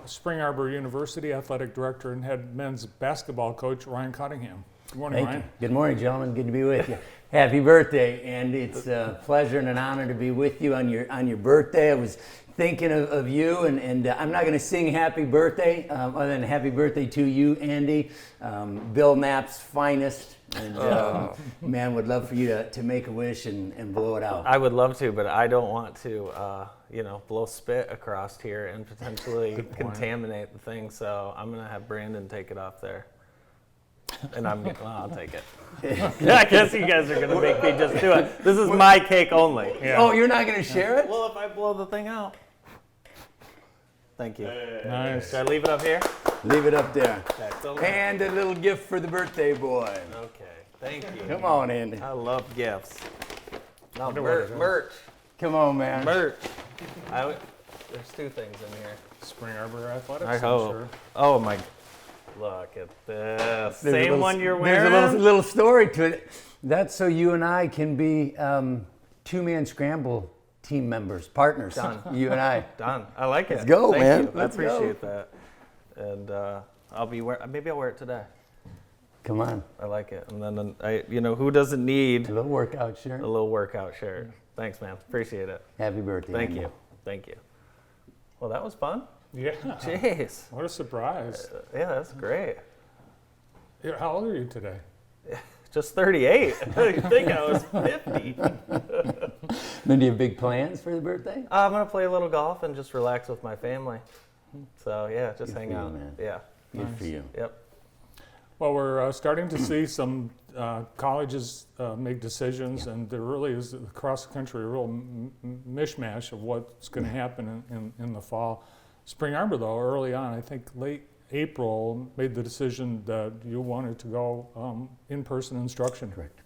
Spring Arbor University Athletic Director and head men's basketball coach Ryan Cottingham. Good morning, Thank Ryan. you. Good morning, gentlemen. Good to be with you. Happy birthday, and it's a pleasure and an honor to be with you on your birthday. I was thinking of you, and I'm not going to sing happy birthday, other than happy birthday to you, Andy, Bill Knapp's finest. And man, would love for you to make a wish and blow it out. I would love to, but I don't want to, blow spit across here and potentially contaminate the thing. So I'm gonna have Brandon take it off there, and I'll take it. Yeah, I guess you guys are gonna make me just do it. This is my cake only. Yeah. Oh, you're not gonna share it? Well, if I blow the thing out. Thank you. Nice. Should I leave it up here? Leave it up there. Okay. And a little gift for the birthday boy. Okay. Thank you. Come on, Andy. I love gifts. No, Wonder what it is. merch. Come on, man. Merch. There's two things in here. Spring Arbor Athletics, I I'm hope. sure. Oh my! Look at this. There's a Same little- one you're wearing. There's a little story to it. That's so you and I can be two-man scramble team members, partners. Done. You and I. Done. I like it. Let's go, Thank man. You. Let's I appreciate that. And maybe I'll wear it today. Come on. I like it. And then who doesn't need A little workout shirt. a little workout shirt? Thanks, man. Appreciate it. Happy birthday. Thank Andy. you. Thank you. Well, that was fun. Yeah. Jeez. What a surprise. Yeah, that's great. How old are you today? Just 38. I think I was 50. Then do you have big plans for the birthday? I'm gonna play a little golf and just relax with my family. So yeah, just Good hang for you, out. man. Yeah. Good for you. Yep. Well, we're starting to see some colleges make decisions, and there really is across the country a real mishmash of what's going to happen in the fall. Spring Arbor, though, early on, I think late April, made the decision that you wanted to go in-person instruction. Correct.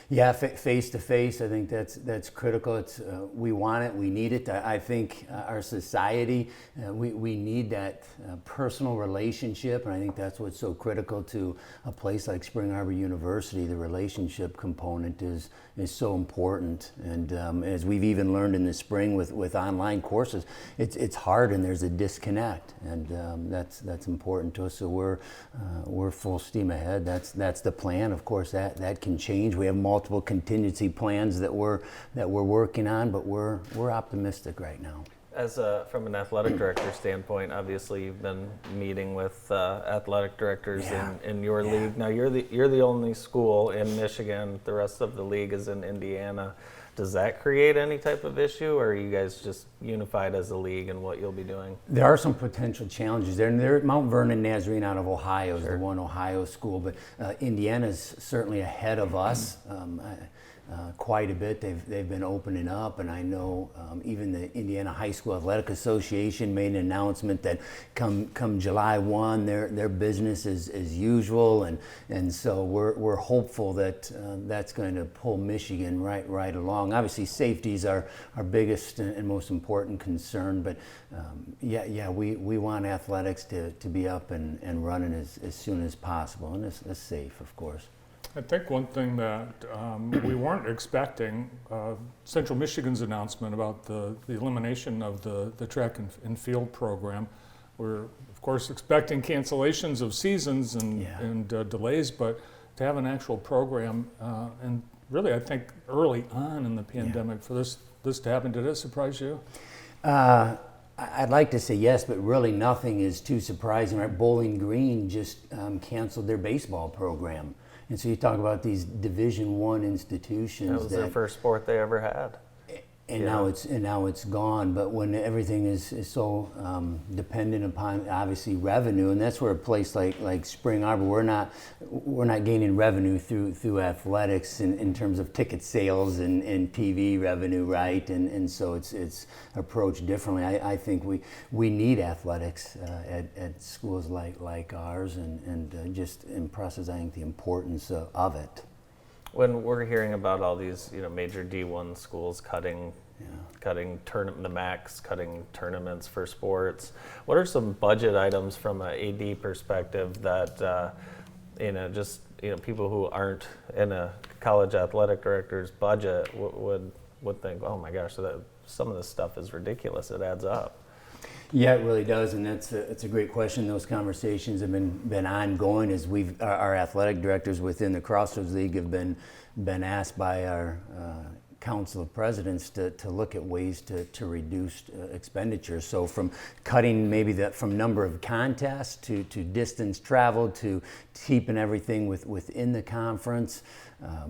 Yeah, face to face. I think that's critical. It's we want it, we need it. I think our society we need that personal relationship, and I think that's what's so critical to a place like Spring Arbor University. The relationship component is so important, and as we've even learned in the spring with online courses, it's hard and there's a disconnect, and that's important to us. So we're full steam ahead. That's the plan. Of course, that can change. We have multiple contingency plans that we're working on, but we're optimistic right now. From an athletic director standpoint, obviously you've been meeting with athletic directors in your league. Now you're the only school in Michigan. The rest of the league is in Indiana. Does that create any type of issue, or are you guys just unified as a league in what you'll be doing? There are some potential challenges there, and they're Mount Vernon Nazarene out of Ohio is the one Ohio school, but Indiana's certainly ahead of us. Quite a bit. They've been opening up, and I know even the Indiana High School Athletic Association made an announcement that come July 1, their business is as usual, and so we're hopeful that that's going to pull Michigan right along. Obviously, safety is our biggest and most important concern, but we want athletics to be up and running as soon as possible, and as safe, of course. I think one thing that we weren't expecting, Central Michigan's announcement about the elimination of the track and field program. We're, of course, expecting cancellations of seasons and delays, but to have an actual program, and really I think early on in the pandemic for this to happen, did it surprise you? I'd like to say yes, but really nothing is too surprising. Right? Bowling Green just canceled their baseball program. And so you talk about these Division I institutions. That was their first sport they ever had. And now it's gone. But when everything is so dependent upon obviously revenue, and that's where a place like Spring Arbor, we're not gaining revenue through athletics in terms of ticket sales and TV revenue, right? And so it's approached differently. I think we need athletics at schools like ours, and just impresses I think the importance of it. When we're hearing about all these, major D1 schools cutting the max, cutting tournaments for sports, what are some budget items from an AD perspective that, people who aren't in a college athletic director's budget would think, oh my gosh, some of this stuff is ridiculous. It adds up. Yeah, it really does, and it's a great question. Those conversations have been ongoing as our athletic directors within the Crossroads League have been asked by our Council of Presidents to look at ways to reduce expenditures. So from cutting maybe from number of contests to distance traveled to keeping everything within the conference.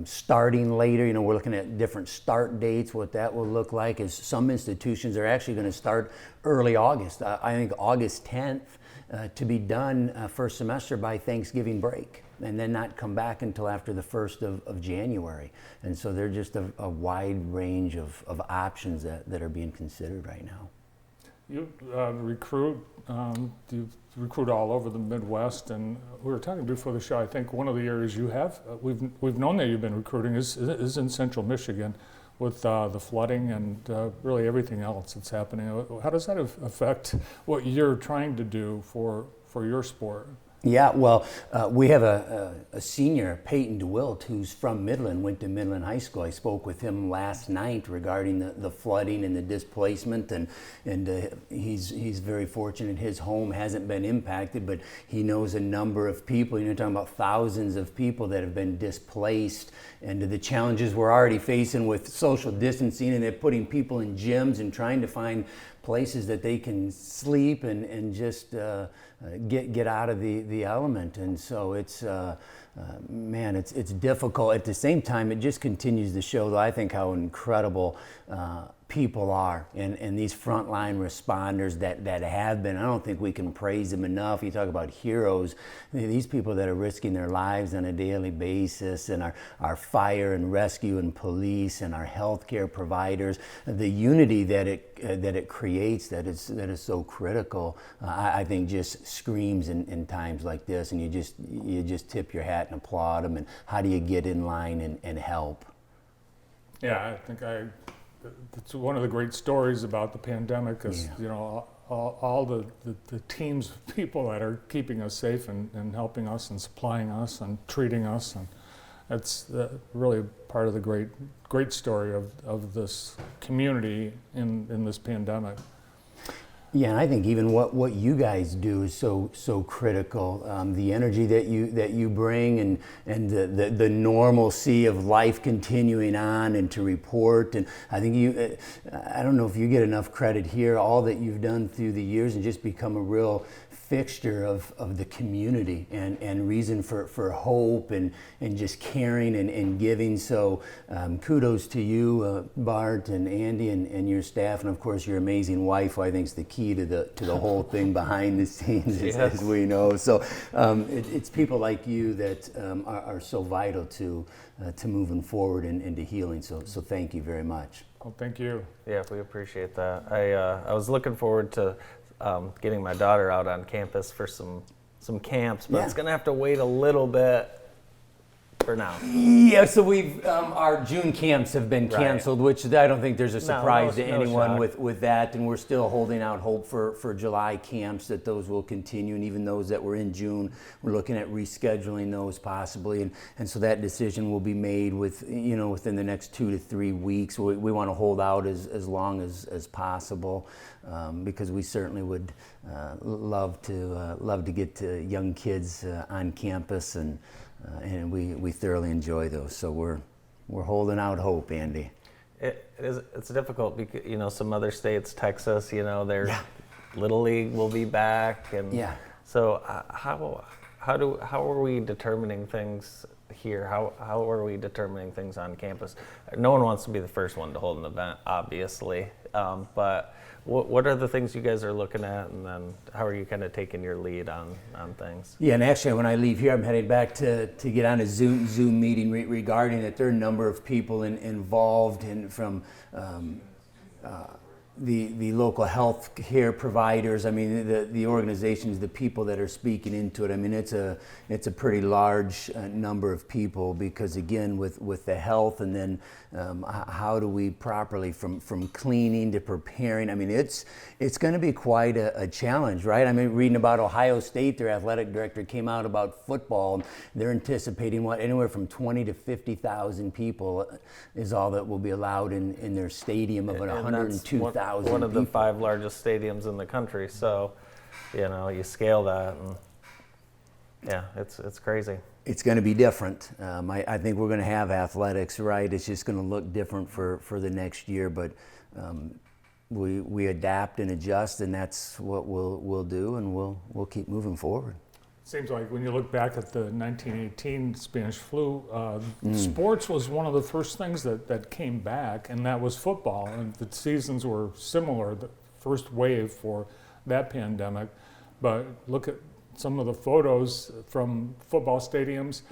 Starting later, we're looking at different start dates, what that will look like. As some institutions are actually going to start early August. I think August 10th to be done first semester by Thanksgiving break, and then not come back until after the 1st of January. And so there's just a wide range of options that are being considered right now. You recruit all over the Midwest, and we were talking before the show. I think one of the areas you have, we've known that you've been recruiting is in Central Michigan, with the flooding and really everything else that's happening. How does that affect what you're trying to do for your sport? Yeah, well, we have a senior, Peyton DeWilt, who's from Midland, went to Midland High School. I spoke with him last night regarding the flooding and the displacement, and he's very fortunate. His home hasn't been impacted, but he knows a number of people. You're talking about thousands of people that have been displaced, and the challenges we're already facing with social distancing, and they're putting people in gyms and trying to find places that they can sleep and just get out of the element. And so it's it's difficult. At the same time, it just continues to show, though, I think, how incredible people are, and these frontline responders that have been. I don't think we can praise them enough. You talk about heroes, these people that are risking their lives on a daily basis, and our fire and rescue and police and our healthcare providers, the unity that it creates that is so critical, I think just screams in times like this, and you just tip your hat and applaud them. And how do you get in line and help? Yeah, I think it's one of the great stories about the pandemic is, all the teams of people that are keeping us safe and helping us and supplying us and treating us, and that's really part of the great story of this community in this pandemic. Yeah, and I think even what you guys do is so critical. The energy that you bring, and the normalcy of life continuing on, and to report. And I think I don't know if you get enough credit here. All that you've done through the years and just become a real fixture of the community and reason for hope and just caring and giving. So kudos to you, Bart and Andy and your staff, and of course your amazing wife, who I think is the key to the whole thing behind the scenes, as we know. So it's people like you that are so vital to moving forward and to healing. So thank you very much. Well, thank you. Yeah, we appreciate that. I was looking forward to getting my daughter out on campus for some camps, but it's going to have to wait a little bit for now. Yeah, so our June camps have been canceled, which I don't think there's a surprise to anyone with that, and we're still holding out hope for July camps, that those will continue, and even those that were in June, we're looking at rescheduling those possibly, and so that decision will be made within the next 2 to 3 weeks. We want to hold out as long as possible, because we certainly would love to get young kids on campus, and we thoroughly enjoy those. So we're holding out hope, Andy. It's difficult because some other states, Texas, their Little League will be back, and so how are we determining things here? How are we determining things on campus? No one wants to be the first one to hold an event, obviously, but what are the things you guys are looking at, and then how are you kind of taking your lead on things? Yeah, and actually when I leave here, I'm heading back to get on a Zoom meeting regarding it. There are a number of people involved from the local health care providers. I mean, the organizations, the people that are speaking into it. I mean, it's a pretty large number of people, because again, with the health, and then how do we properly from cleaning to preparing. I mean, it's going to be quite a challenge, right? I mean, reading about Ohio State, their athletic director came out about football. They're anticipating anywhere from 20 to 50,000 people is all that will be allowed in their stadium of 102,000. 50,000 one of the people. 5 largest stadiums in the country. So, you scale that, and yeah, it's crazy. It's going to be different. I think we're going to have athletics, right? It's just going to look different for the next year, but we adapt and adjust, and that's what we'll do, and we'll keep moving forward. Seems like when you look back at the 1918 Spanish flu, sports was one of the first things that came back, and that was football. And the seasons were similar, the first wave for that pandemic. But look at some of the photos from football stadiums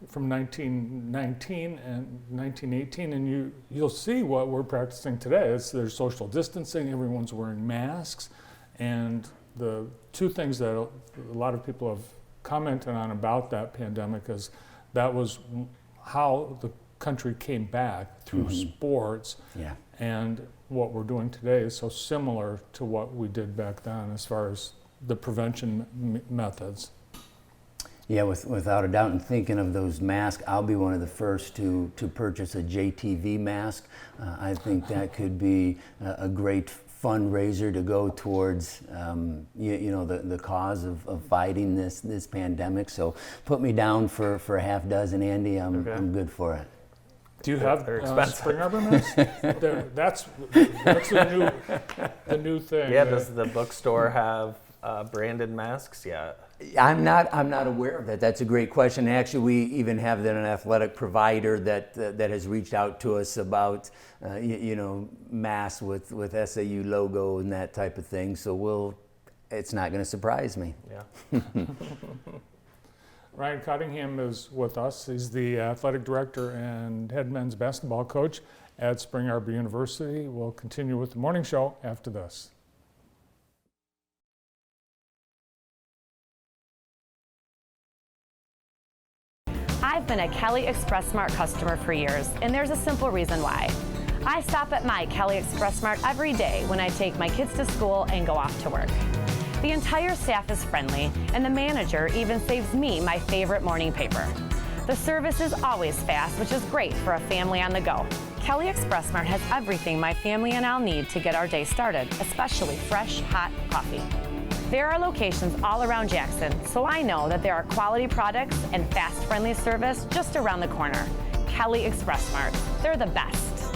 from 1919 and 1918, and you'll see what we're practicing today. There's social distancing, everyone's wearing masks, and the two things that a lot of people have commented on about that pandemic is that was how the country came back through sports. Yeah. And what we're doing today is so similar to what we did back then as far as the prevention methods. Yeah, without a doubt. And thinking of those masks, I'll be one of the first to purchase a JTV mask. I think that could be a great fundraiser to go towards the cause of fighting this pandemic. So put me down for a half dozen, Andy. I'm good for it. Do you have Spring Arbor masks? That's the new thing. Yeah, does the bookstore have branded masks yet? I'm not aware of that. That's a great question. Actually, we even have an athletic provider that has reached out to us about masks with SAU logo and that type of thing. So it's not going to surprise me. Yeah. Ryan Cottingham is with us. He's the athletic director and head men's basketball coach at Spring Arbor University. We'll continue with the morning show after this. I've been a Kelly Express Mart customer for years, and there's a simple reason why. I stop at my Kelly Express Mart every day when I take my kids to school and go off to work. The entire staff is friendly, and the manager even saves me my favorite morning paper. The service is always fast, which is great for a family on the go. Kelly Express Mart has everything my family and I'll need to get our day started, especially fresh, hot coffee. There are locations all around Jackson, so I know that there are quality products and fast, friendly service just around the corner. Kelly Express Mart, they're the best.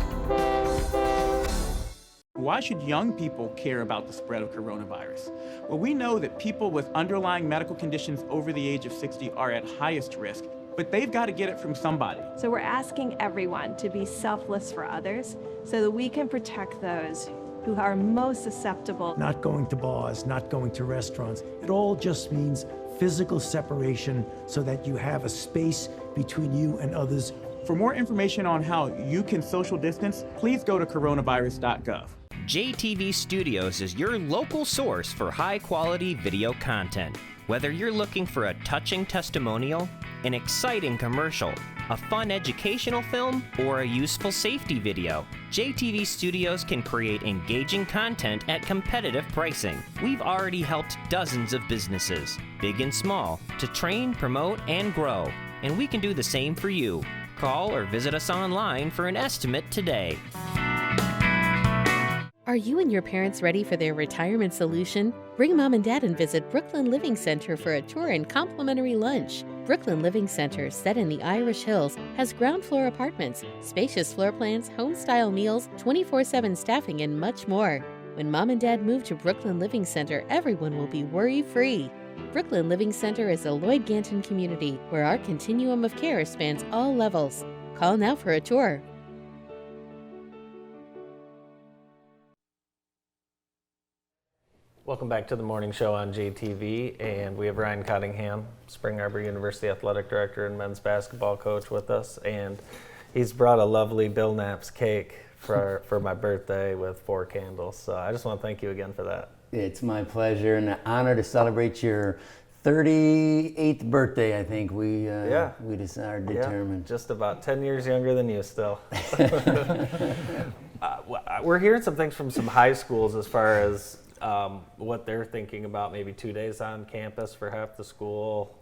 Why should young people care about the spread of coronavirus? Well, we know that people with underlying medical conditions over the age of 60 are at highest risk, but they've got to get it from somebody. So we're asking everyone to be selfless for others so that we can protect those who are most susceptible. Not going to bars, not going to restaurants. It all just means physical separation so that you have a space between you and others. For more information on how you can social distance, please go to coronavirus.gov. JTV Studios is your local source for high-quality video content. Whether you're looking for a touching testimonial, an exciting commercial, a fun educational film, or a useful safety video, JTV Studios can create engaging content at competitive pricing. We've already helped dozens of businesses, big and small, to train, promote, and grow. And we can do the same for you. Call or visit us online for an estimate today. Are you and your parents ready for their retirement solution? Bring Mom and Dad and visit Brooklyn Living Center for a tour and complimentary lunch. Brooklyn Living Center, set in the Irish Hills, has ground floor apartments, spacious floor plans, home-style meals, 24/7 staffing, and much more. When Mom and Dad move to Brooklyn Living Center, everyone will be worry-free. Brooklyn Living Center is a Lloyd Ganton community where our continuum of care spans all levels. Call now for a tour. Welcome back to the morning show on JTV, and we have Ryan Cottingham, Spring Arbor University Athletic Director and men's basketball coach with us, and he's brought a lovely Bill Knapp's cake for my birthday with 4 candles. So I just want to thank you again for that. It's my pleasure and an honor to celebrate your 38th birthday, I think we determined. Just about 10 years younger than you still. We're hearing some things from some high schools as far as what they're thinking about, maybe 2 days on campus for half the school,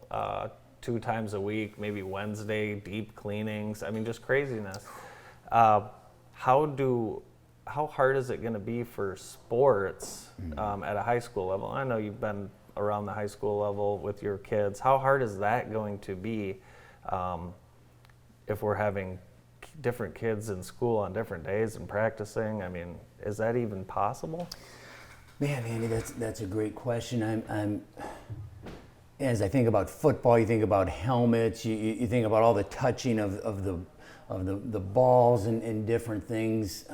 2 times a week, maybe Wednesday, deep cleanings. I mean, just craziness. How do how hard is it going to be for sports at a high school level? I know you've been around the high school level with your kids. How hard is that going to be if we're having different kids in school on different days and practicing? I mean, is that even possible? Man, Andy, that's a great question. I'm as I think about football, you think about helmets, you think about all the touching of the balls and different things.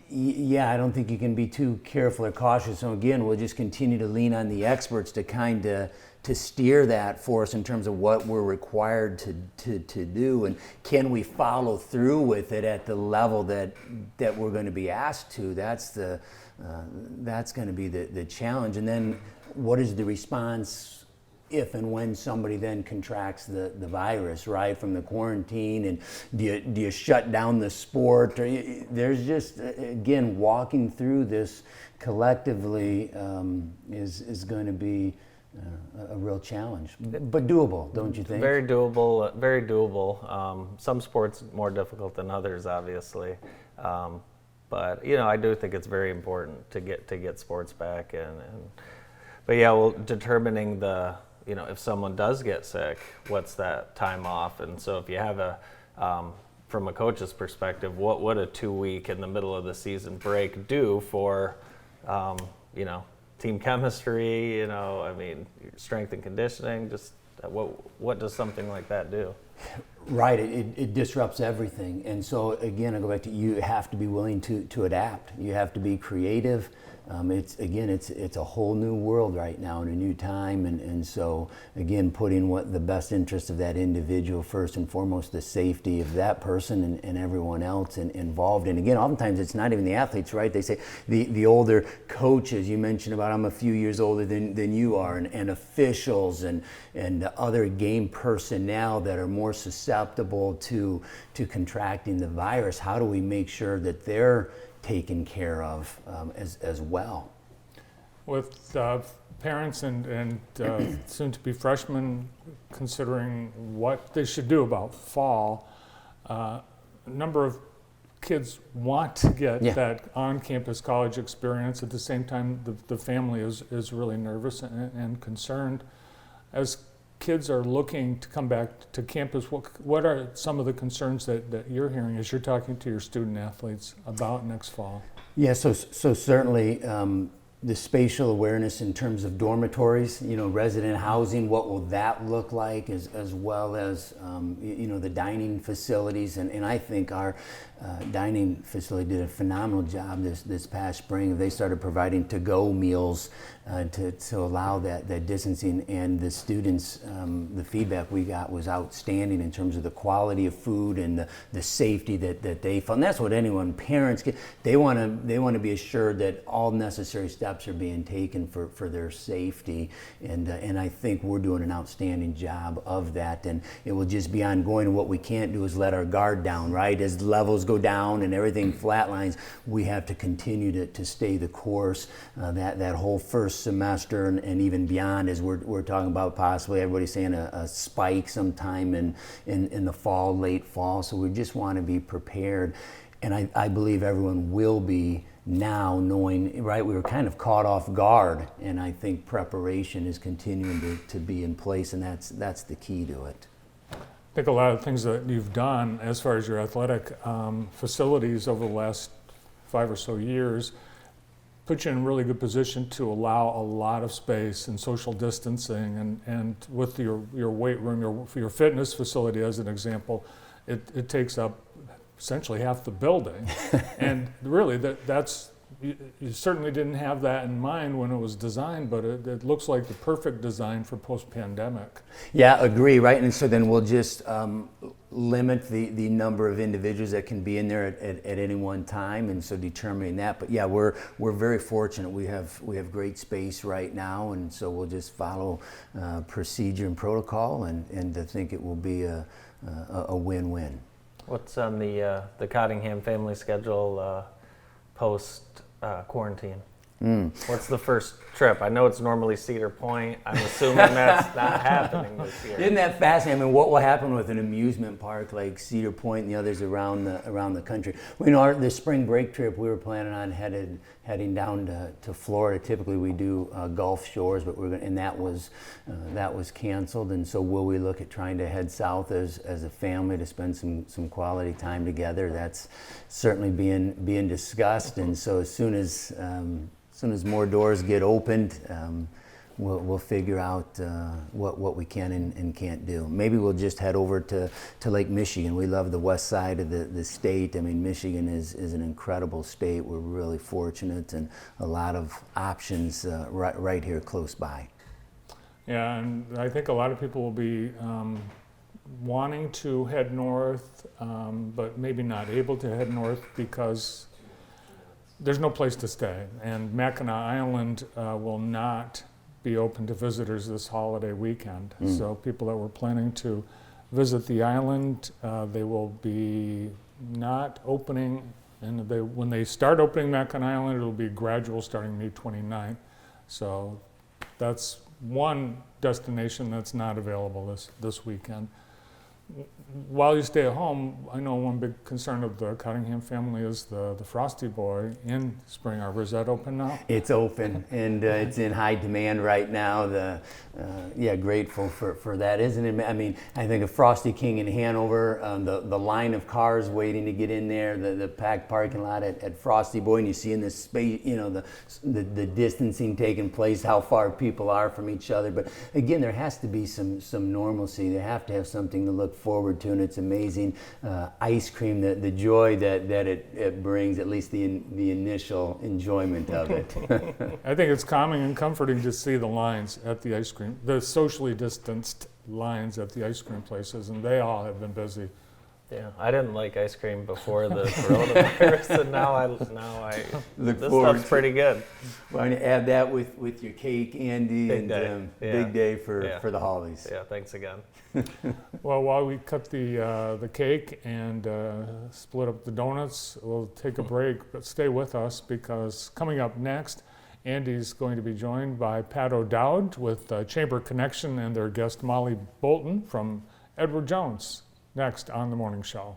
Yeah, I don't think you can be too careful or cautious. So again, we'll just continue to lean on the experts to kind of to steer that for us in terms of what we're required to do, and can we follow through with it at the level that we're going to be asked to. That's going to be the challenge. And then what is the response if and when somebody then contracts the virus, right, from the quarantine, and do you shut down the sport? Or there's just, again, walking through this collectively is going to be a real challenge, but doable, don't you think? Very doable, very doable. Some sports more difficult than others, obviously. But, you know, I do think it's very important to get sports back. But yeah, well, determining you know, if someone does get sick, what's that time off? And so if you have from a coach's perspective, what would a 2-week in the middle of the season break do for, you know, team chemistry, you know, I mean, strength and conditioning, just what does something like that do? Right, it disrupts everything. And so again, I go back to, you have to be willing to adapt. You have to be creative. It's a whole new world right now and a new time, and so again, putting what the best interest of that individual first and foremost, the safety of that person and everyone else involved. And again, oftentimes it's not even the athletes, right? They say the older coaches, you mentioned about, I'm a few years older than you are, and officials and other game personnel that are more susceptible to contracting the virus. How do we make sure that they're taken care of as well? With parents and soon-to-be freshmen considering what they should do about fall, a number of kids want to get that on-campus college experience. At the same time, the family is really nervous and concerned. As kids are looking to come back to campus, what are some of the concerns that you're hearing as you're talking to your student athletes about next fall? Yeah, so certainly the spatial awareness in terms of dormitories, you know, resident housing, what will that look like, as well as, you know, the dining facilities. And I think our dining facility did a phenomenal job this past spring. They started providing to-go meals to allow that distancing, and the students, the feedback we got was outstanding in terms of the quality of food and the safety that they found. That's what parents get. They want to be assured that all necessary steps are being taken for their safety, and I think we're doing an outstanding job of that, and it will just be ongoing. What we can't do is let our guard down, right? As levels go down and everything flatlines, we have to continue to stay the course. That whole first semester and even beyond, as we're talking about possibly, everybody's saying a spike sometime in the fall, late fall. So we just want to be prepared, and I believe everyone will be now, knowing, right, we were kind of caught off guard, and I think preparation is continuing to be in place, and that's the key to it. I think a lot of things that you've done as far as your athletic facilities over the last 5 or so years put you in a really good position to allow a lot of space and social distancing, and with your weight room, your fitness facility as an example, it takes up essentially half the building. And really that's you certainly didn't have that in mind when it was designed, but it looks like the perfect design for post-pandemic. Yeah, agree, right? And so then we'll just limit the number of individuals that can be in there at any one time, and so determining that. But yeah, we're very fortunate. We have great space right now, and so we'll just follow procedure and protocol, and to think it will be a win-win. What's on the Cottingham family schedule post quarantine? What's the first trip? I know it's normally Cedar Point. I'm assuming that's not happening this year. Isn't that fascinating? I mean, what will happen with an amusement park like Cedar Point and the others around the country? We know the spring break trip we were planning on heading down to Florida. Typically we do Gulf Shores, but and that was canceled. And so will we look at trying to head south as a family to spend some quality time together? That's certainly being discussed. And so as soon as more doors get opened, we'll figure out what we can and can't do. Maybe we'll just head over to Lake Michigan. We love the west side of the state. I mean, Michigan is an incredible state. We're really fortunate, and a lot of options right here close by. Yeah, and I think a lot of people will be wanting to head north, but maybe not able to head north because there's no place to stay, and Mackinac Island will not be open to visitors this holiday weekend. So people that were planning to visit the island, they will be not opening, and when they start opening Mackinac Island, it'll be gradual starting May 29th. So that's one destination that's not available this weekend. While you stay at home, I know one big concern of the Cottingham family is the Frosty Boy in Spring Arbor. Is that open now? It's open, and it's in high demand right now. Grateful for that, isn't it? I mean, I think of Frosty King in Hanover, the line of cars waiting to get in there, the packed parking lot at Frosty Boy, and you see in this space, the distancing taking place, how far people are from each other. But again, there has to be some normalcy. They have to have something to look forward to, and it's amazing ice cream, the joy that it brings, at least the initial enjoyment of it. I think it's calming and comforting to see the lines at the ice cream, the socially distanced lines at the ice cream places, and they all have been busy. Yeah, I didn't like ice cream before the coronavirus, and now I Look this forward stuff's pretty good. Why don't you add that with your cake, Andy? Big day. Big day for the holidays. Yeah, thanks again. Well, while we cut the cake and split up the donuts, we'll take a break, but stay with us because coming up next, Andy's going to be joined by Pat O'Dowd with Chamber Connection and their guest Molly Bolton from Edward Jones. Next on The Morning Show.